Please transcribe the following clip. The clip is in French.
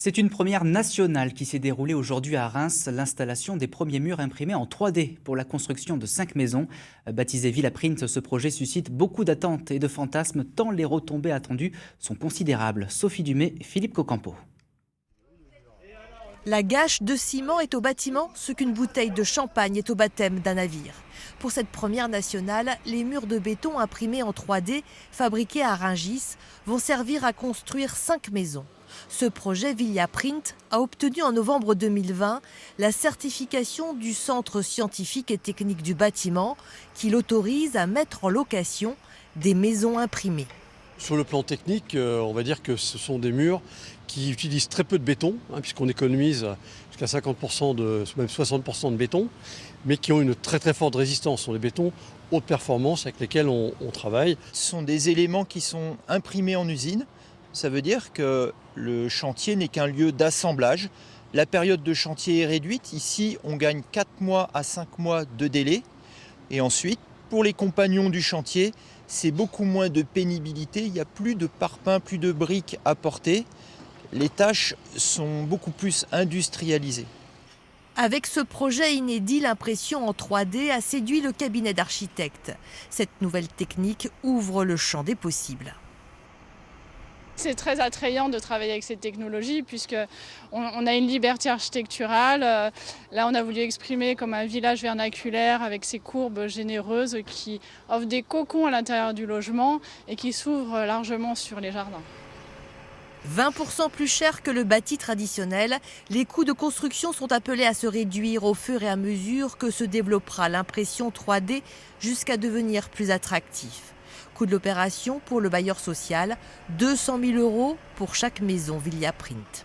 C'est une première nationale qui s'est déroulée aujourd'hui à Reims, l'installation des premiers murs imprimés en 3D pour la construction de 5 maisons. Baptisé Villaprint, ce projet suscite beaucoup d'attentes et de fantasmes tant les retombées attendues sont considérables. Sophie Dumais, Philippe Cocampo. La gâche de ciment est au bâtiment ce qu'une bouteille de champagne est au baptême d'un navire. Pour cette première nationale, les murs de béton imprimés en 3D, fabriqués à Rungis, vont servir à construire 5 maisons. Ce projet Villaprint a obtenu en novembre 2020 la certification du Centre scientifique et technique du bâtiment qui l'autorise à mettre en location des maisons imprimées. Sur le plan technique, on va dire que ce sont des murs qui utilisent très peu de béton, puisqu'on économise jusqu'à 50%, même 60% de béton, mais qui ont une très très forte résistance. Ce sont des bétons haute performance avec lesquels on travaille. Ce sont des éléments qui sont imprimés en usine. Ça veut dire que le chantier n'est qu'un lieu d'assemblage. La période de chantier est réduite. Ici, on gagne 4 mois à 5 mois de délai. Et ensuite, pour les compagnons du chantier, c'est beaucoup moins de pénibilité. Il n'y a plus de parpaings, plus de briques à porter. Les tâches sont beaucoup plus industrialisées. Avec ce projet inédit, l'impression en 3D a séduit le cabinet d'architectes. Cette nouvelle technique ouvre le champ des possibles. C'est très attrayant de travailler avec cette technologie puisqu'on a une liberté architecturale. Là, on a voulu exprimer comme un village vernaculaire avec ses courbes généreuses qui offrent des cocons à l'intérieur du logement et qui s'ouvrent largement sur les jardins. 20% plus cher que le bâti traditionnel, les coûts de construction sont appelés à se réduire au fur et à mesure que se développera l'impression 3D jusqu'à devenir plus attractif. Coût de l'opération pour le bailleur social, 200 000 € pour chaque maison Villaprint.